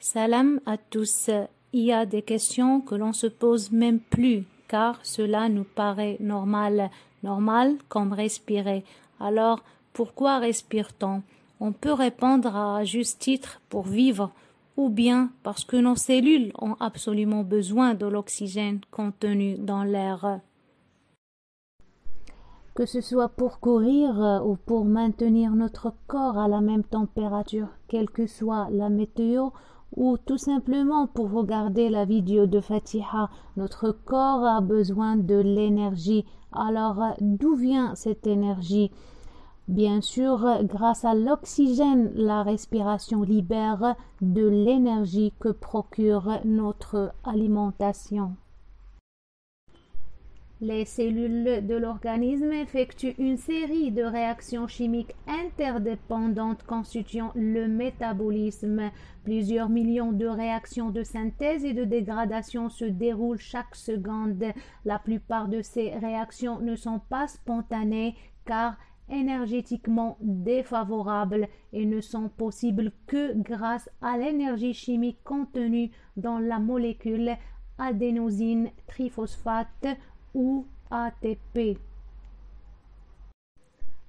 Salam à tous. Il y a des questions que l'on se pose même plus, car cela nous paraît normal. Normal comme respirer. Alors, pourquoi respire-t-on? On peut répondre à juste titre pour vivre, ou bien parce que nos cellules ont absolument besoin de l'oxygène contenu dans l'air. Que ce soit pour courir ou pour maintenir notre corps à la même température, quelle que soit la météo, ou tout simplement pour regarder la vidéo de Fatiha, notre corps a besoin de l'énergie. Alors, d'où vient cette énergie? Bien sûr, grâce à l'oxygène, la respiration libère de l'énergie que procure notre alimentation. Les cellules de l'organisme effectuent une série de réactions chimiques interdépendantes constituant le métabolisme. Plusieurs millions de réactions de synthèse et de dégradation se déroulent chaque seconde. La plupart de ces réactions ne sont pas spontanées car énergétiquement défavorables et ne sont possibles que grâce à l'énergie chimique contenue dans la molécule adénosine triphosphate ou ATP.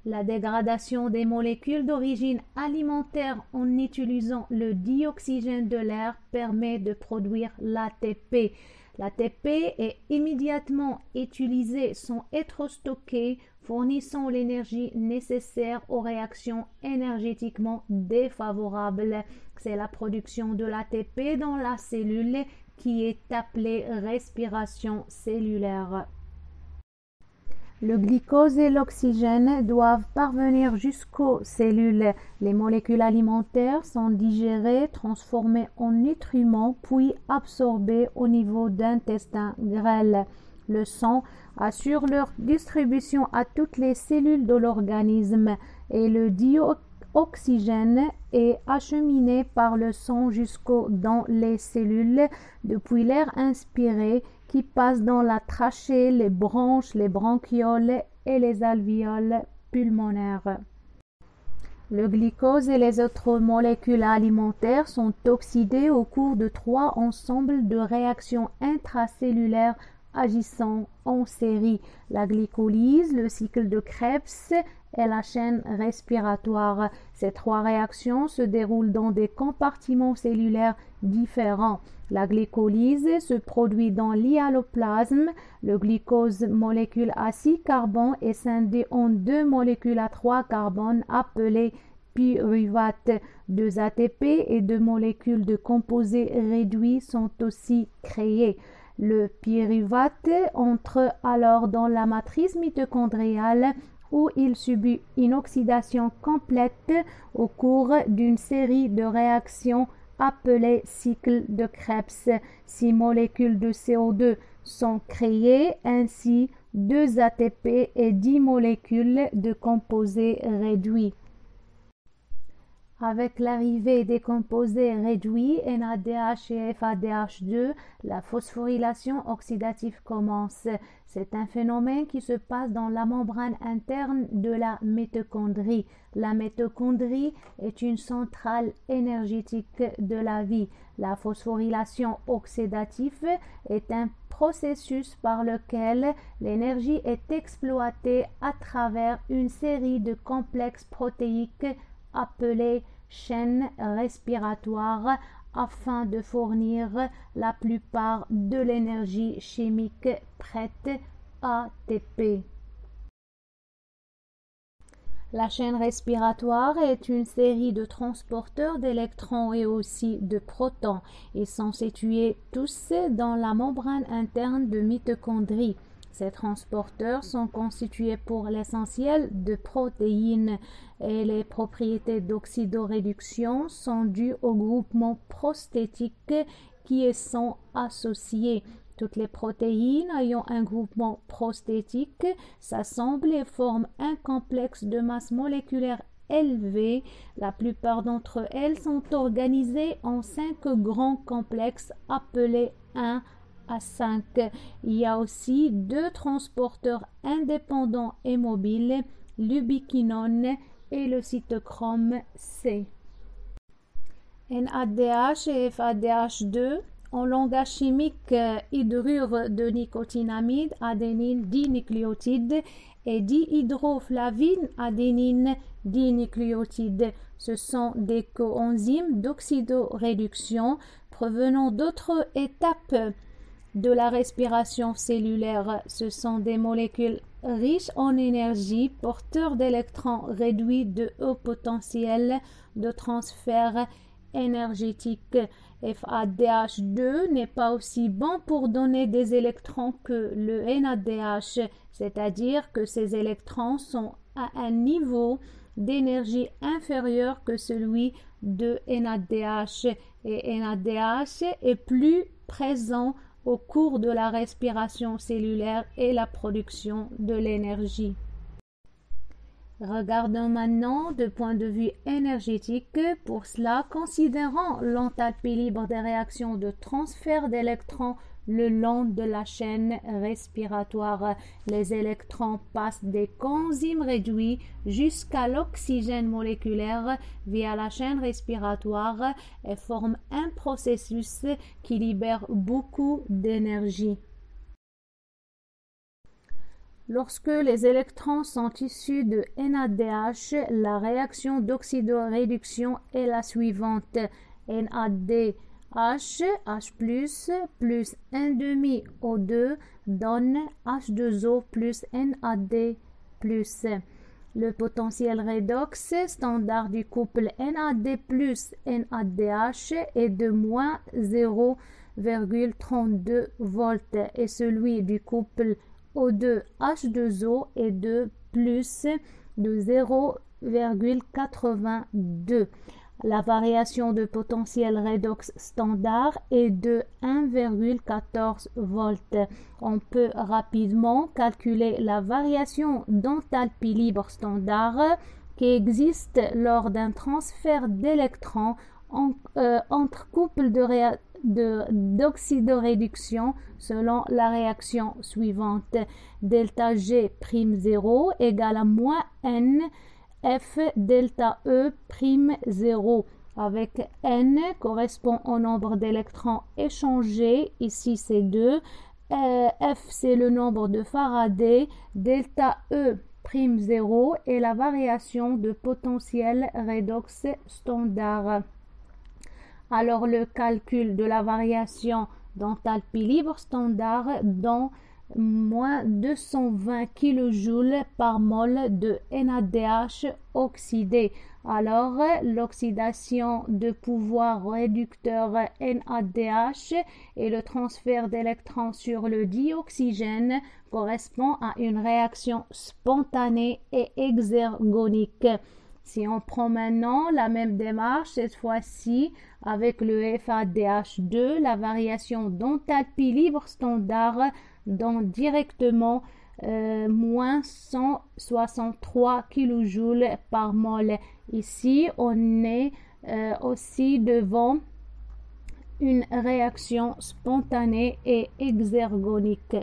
La dégradation des molécules d'origine alimentaire en utilisant le dioxygène de l'air permet de produire l'ATP. L'ATP est immédiatement utilisé sans être stocké, fournissant l'énergie nécessaire aux réactions énergétiquement défavorables. C'est la production de l'ATP dans la cellule qui est appelée respiration cellulaire. Le glucose et l'oxygène doivent parvenir jusqu'aux cellules. Les molécules alimentaires sont digérées, transformées en nutriments, puis absorbées au niveau d'intestin grêle. Le sang assure leur distribution à toutes les cellules de l'organisme et le dioxygène est acheminé par le sang dans les cellules depuis l'air inspiré qui passe dans la trachée, les bronches, les bronchioles et les alvéoles pulmonaires. Le glucose et les autres molécules alimentaires sont oxydés au cours de 3 ensembles de réactions intracellulaires agissant en série: la glycolyse, le cycle de Krebs et la chaîne respiratoire. Ces 3 réactions se déroulent dans des compartiments cellulaires différents. La glycolyse se produit dans l'hyaloplasme. Le glucose, molécule à 6 carbones, est scindé en 2 molécules à 3 carbones appelées pyruvates. 2 ATP et 2 molécules de composés réduits sont aussi créées. Le pyruvate entre alors dans la matrice mitochondriale où il subit une oxydation complète au cours d'une série de réactions appelées cycle de Krebs. 6 molécules de CO2 sont créées, ainsi 2 ATP et 10 molécules de composés réduits. Avec l'arrivée des composés réduits NADH et FADH2, la phosphorylation oxydative commence. C'est un phénomène qui se passe dans la membrane interne de la mitochondrie. La mitochondrie est une centrale énergétique de la vie. La phosphorylation oxydative est un processus par lequel l'énergie est exploitée à travers une série de complexes protéiques appelées chaînes respiratoires afin de fournir la plupart de l'énergie chimique prête ATP. La chaîne respiratoire est une série de transporteurs d'électrons et aussi de protons. Ils sont situés tous dans la membrane interne de mitochondrie. Ces transporteurs sont constitués pour l'essentiel de protéines et les propriétés d'oxydoréduction sont dues au groupement prostétique qui y sont associés. Toutes les protéines ayant un groupement prostétique s'assemblent et forment un complexe de masse moléculaire élevée. La plupart d'entre elles sont organisées en 5 grands complexes appelés 1 à 5. Il y a aussi 2 transporteurs indépendants et mobiles, l'ubiquinone et le cytochrome C. NADH et FADH2, en langage chimique, hydrure de nicotinamide, adénine dinucléotide et dihydroflavine, adénine dinucléotide. Ce sont des coenzymes d'oxydoréduction provenant d'autres étapes de la respiration cellulaire. Ce sont des molécules riches en énergie, porteurs d'électrons réduits de haut potentiel de transfert énergétique. FADH2 n'est pas aussi bon pour donner des électrons que le NADH, c'est-à-dire que ces électrons sont à un niveau d'énergie inférieur que celui de NADH, et NADH est plus présent au cours de la respiration cellulaire et la production de l'énergie. Regardons maintenant de point de vue énergétique. Pour cela, considérons l'enthalpie libre des réactions de transfert d'électrons le long de la chaîne respiratoire. Les électrons passent des coenzymes réduits jusqu'à l'oxygène moléculaire via la chaîne respiratoire et forment un processus qui libère beaucoup d'énergie. Lorsque les électrons sont issus de NADH, la réaction d'oxydoréduction est la suivante. NADH, H+, plus 1,5 O2 donne H2O plus NAD+. Le potentiel redox standard du couple NAD plus NADH est de moins 0,32 volts et celui du couple O2 H2O est de plus de 0,82. La variation de potentiel redox standard est de 1,14 volts. On peut rapidement calculer la variation d'enthalpie libre standard qui existe lors d'un transfert d'électrons entre couples d'oxydoréduction selon la réaction suivante. Delta G'0 égale à moins N F delta E prime 0, avec N correspond au nombre d'électrons échangés, ici c'est 2, F c'est le nombre de Faraday, delta E prime 0 est la variation de potentiel redox standard. Alors le calcul de la variation d'enthalpie libre standard donne moins 220 kJ par mol de NADH oxydé. Alors, l'oxydation de pouvoir réducteur NADH et le transfert d'électrons sur le dioxygène correspond à une réaction spontanée et exergonique. Si on prend maintenant la même démarche, cette fois-ci avec le FADH2, la variation d'enthalpie libre standard donne directement moins 163 kJ par mol. Ici, on est aussi devant une réaction spontanée et exergonique.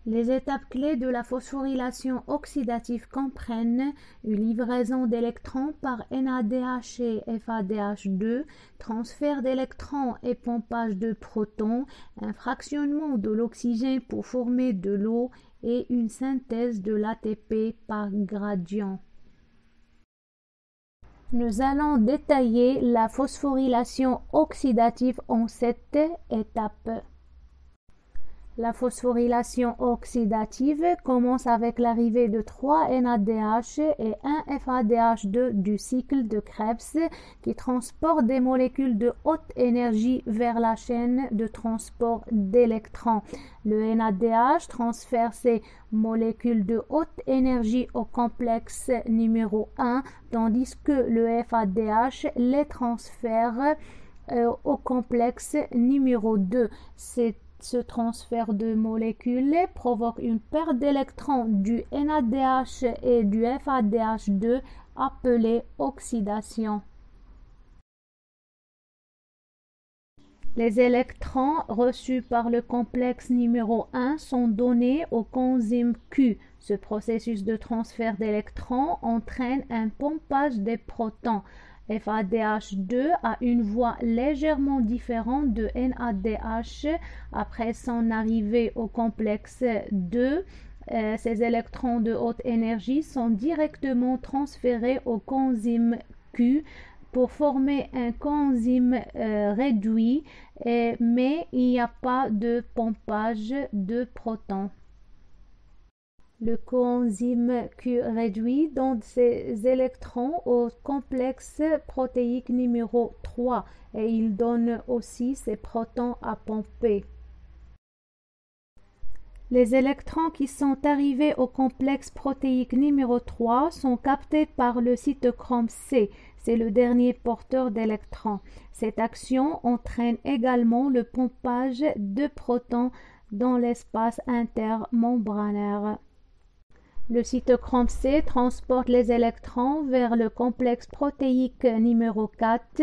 Les étapes clés de la phosphorylation oxydative comprennent une livraison d'électrons par NADH et FADH2, transfert d'électrons et pompage de protons, un fractionnement de l'oxygène pour former de l'eau et une synthèse de l'ATP par gradient. Nous allons détailler la phosphorylation oxydative en 7 étapes. La phosphorylation oxydative commence avec l'arrivée de 3 NADH et 1 FADH2 du cycle de Krebs qui transportent des molécules de haute énergie vers la chaîne de transport d'électrons. Le NADH transfère ces molécules de haute énergie au complexe numéro 1, tandis que le FADH les transfère au complexe numéro 2. Ce transfert de molécules provoque une perte d'électrons du NADH et du FADH2 appelée oxydation. Les électrons reçus par le complexe numéro 1 sont donnés au coenzyme Q. Ce processus de transfert d'électrons entraîne un pompage des protons. FADH2 a une voie légèrement différente de NADH. Après son arrivée au complexe 2, ces électrons de haute énergie sont directement transférés au coenzyme Q pour former un coenzyme réduit, mais il n'y a pas de pompage de protons. Le coenzyme Q réduit donc ces électrons au complexe protéique numéro 3 et il donne aussi ces protons à pomper. Les électrons qui sont arrivés au complexe protéique numéro 3 sont captés par le cytochrome C. C'est le dernier porteur d'électrons. Cette action entraîne également le pompage de protons dans l'espace intermembranaire. Le cytochrome C transporte les électrons vers le complexe protéique numéro 4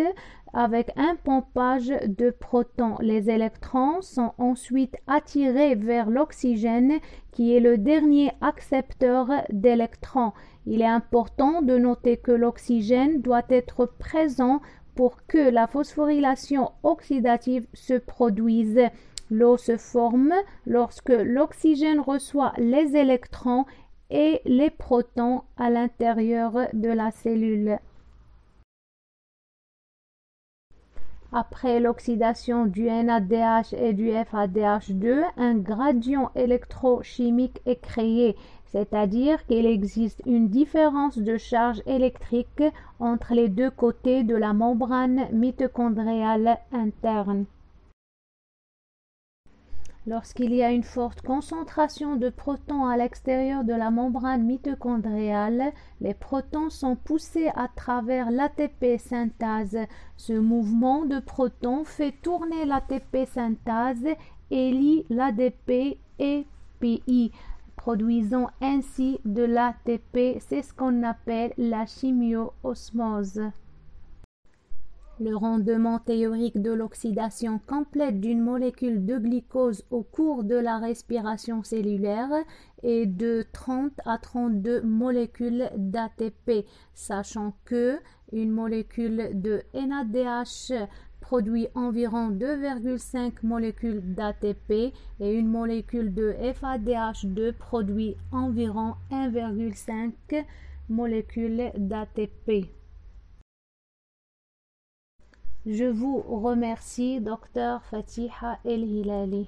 avec un pompage de protons. Les électrons sont ensuite attirés vers l'oxygène qui est le dernier accepteur d'électrons. Il est important de noter que l'oxygène doit être présent pour que la phosphorylation oxydative se produise. L'eau se forme lorsque l'oxygène reçoit les électrons et les protons à l'intérieur de la cellule. Après l'oxydation du NADH et du FADH2, un gradient électrochimique est créé, c'est-à-dire qu'il existe une différence de charge électrique entre les deux côtés de la membrane mitochondriale interne. Lorsqu'il y a une forte concentration de protons à l'extérieur de la membrane mitochondriale, les protons sont poussés à travers l'ATP synthase. Ce mouvement de protons fait tourner l'ATP synthase et lie l'ADP et PI, produisant ainsi de l'ATP. C'est ce qu'on appelle la chimio-osmose. Le rendement théorique de l'oxydation complète d'une molécule de glucose au cours de la respiration cellulaire est de 30 à 32 molécules d'ATP, sachant que une molécule de NADH produit environ 2,5 molécules d'ATP et une molécule de FADH2 produit environ 1,5 molécules d'ATP. Je vous remercie, Dr Fatiha El Hilali.